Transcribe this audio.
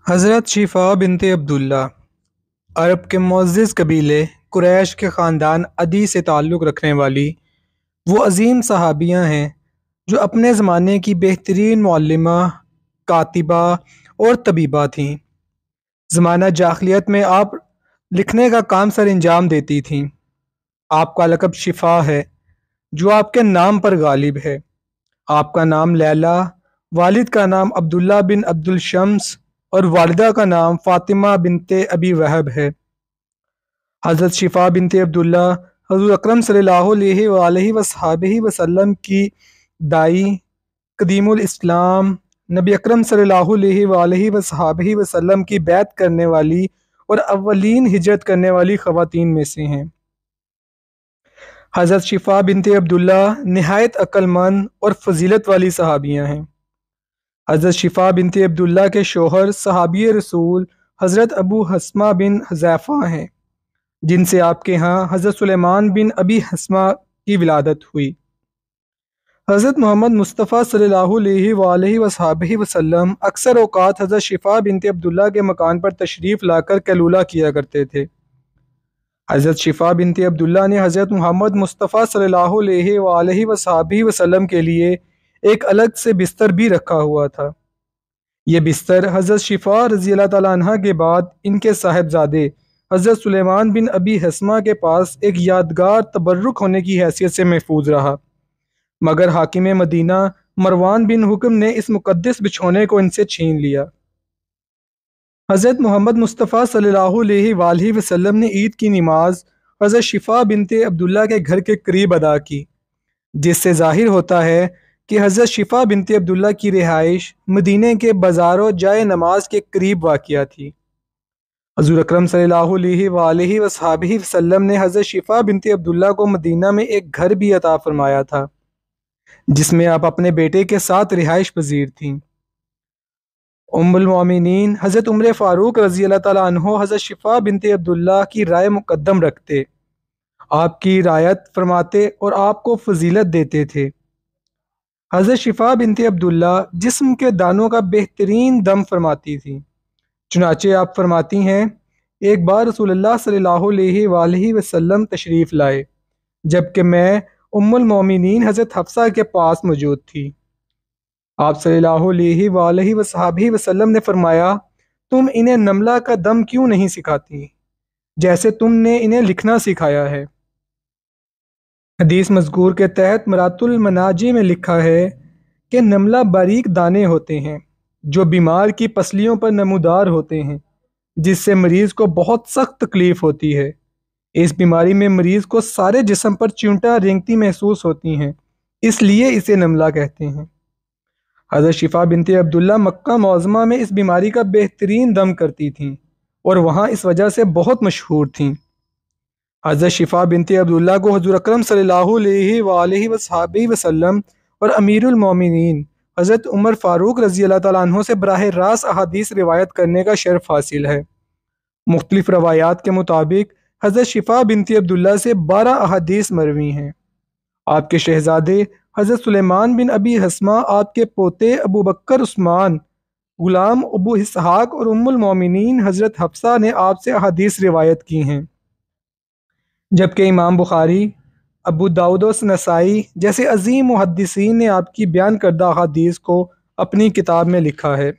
حضرت شفا بنت عبداللہ عرب کے معزز قبیلے قریش کے خاندان عدی سے تعلق رکھنے والی وہ عظیم صحابیاں ہیں جو اپنے زمانے کی بہترین معلمہ، کاتبہ اور طبیبہ تھیں۔ زمانہ جاہلیت میں آپ لکھنے کا کام سر انجام دیتی تھیں۔ آپ کا لقب شفا ہے جو آپ کے نام پر غالب ہے۔ آپ کا نام لیلہ، والد کا نام عبداللہ بن عبد الشمس اور والدہ کا نام فاطمہ بنت ابی وہب ہے۔ حضرت شفا بنت عبداللہ حضور اکرم صلی اللہ علیہ وآلہ وصحبہ وسلم کی دائی، قدیم الاسلام، نبی اکرم صلی اللہ علیہ وآلہ وصحبہ وسلم کی بیعت کرنے والی اور اولین ہجرت کرنے والی خواتین میں سے ہیں۔ حضرت شفا بنت عبداللہ نہایت عقل مند اور فضیلت والی صحابیاں ہیں۔ حضرت شفا بنت عبداللہ کے شوہر صحابی رسول حضرت ابو حسمہ بن حذیفہ ہیں، جن سے آپ کے ہاں حضرت سلیمان بن ابی حسمہ کی ولادت ہوئی۔ حضرت محمد مصطفیٰ صلی اللہ علیہ وآلہ وصحبہ وسلم اکثر اوقات حضرت شفا بنت عبداللہ کے مکان پر تشریف لا کر قیلولہ کیا کرتے تھے۔ حضرت شفا بنت عبداللہ نے حضرت محمد مصطفیٰ صلی اللہ علیہ وآلہ وصحبہ وسلم کے لیے ایک الگ سے بستر بھی رکھا ہوا تھا۔ یہ بستر حضرت شفا رضی اللہ تعالیٰ عنہ کے بعد ان کے صاحبزادے حضرت سلیمان بن ابی حسمہ کے پاس ایک یادگار تبرک ہونے کی حیثیت سے محفوظ رہا، مگر حاکم مدینہ مروان بن حکم نے اس مقدس بچھونے کو ان سے چھین لیا۔ حضرت محمد مصطفیٰ صلی اللہ علیہ وآلہ وسلم نے عید کی نماز حضرت شفا بنت عبداللہ کے گھر کے قریب ادا کی، جس سے ظاہر ہوتا ہے کہ حضرت شفا بنت عبداللہ کی رہائش مدینہ کے بازار و جائے نماز کے قریب واقع تھی۔ حضور اکرم صلی اللہ علیہ وآلہ وصحبہ وسلم نے حضرت شفا بنت عبداللہ کو مدینہ میں ایک گھر بھی عطا فرمایا تھا، جس میں آپ اپنے بیٹے کے ساتھ رہائش پذیر تھیں۔ ام المومنین حضرت عمر فاروق رضی اللہ تعالیٰ عنہ حضرت شفا بنت عبداللہ کی رائے مقدم رکھتے، آپ کی رعایت فرماتے اور آپ کو فضیلت دیتے تھے۔ حضرت شفا بنت عبداللہ جسم کے دانوں کا بہترین دم فرماتی تھی، چنانچہ آپ فرماتی ہیں، ایک بار رسول اللہ صلی اللہ علیہ وآلہ وسلم تشریف لائے جبکہ میں ام المومنین حضرت حفصہ کے پاس موجود تھی۔ آپ صلی اللہ علیہ وآلہ وصحبہ وسلم نے فرمایا، تم انہیں نملہ کا دم کیوں نہیں سکھاتی جیسے تم نے انہیں لکھنا سکھایا ہے۔ حدیث مذکور کے تحت مرات المناجی میں لکھا ہے کہ نملہ باریک دانے ہوتے ہیں جو بیمار کی پسلیوں پر نمودار ہوتے ہیں، جس سے مریض کو بہت سخت تکلیف ہوتی ہے۔ اس بیماری میں مریض کو سارے جسم پر چیونٹیاں رینگتی محسوس ہوتی ہیں، اس لیے اسے نملہ کہتے ہیں۔ حضرت شفا بنت عبداللہ مکہ معظمہ میں اس بیماری کا بہترین دم کرتی تھیں اور وہاں اس وجہ سے بہت مشہور تھیں۔ حضرت شفا بنت عبداللہ کو حضور اکرم صلی اللہ علیہ وآلہ وصحبہ وسلم اور امیر المومنین حضرت عمر فاروق رضی اللہ تعالیٰ عنہ سے براہ راست احادیث روایت کرنے کا شرف حاصل ہے۔ مختلف روایات کے مطابق حضرت شفا بنت عبداللہ سے 12 احادیث مروی ہیں۔ آپ کے شہزادے حضرت سلیمان بن ابی حسمہ، آپ کے پوتے ابو بکر عثمان، غلام ابو اسحاق اور ام المومنین حضرت حفصہ نے آپ سے احادیث روایت کی ہیں، جبکہ امام بخاری، ابو داؤد و نسائی جیسے عظیم محدثین نے آپ کی بیان کردہ احادیث کو اپنی کتاب میں لکھا ہے۔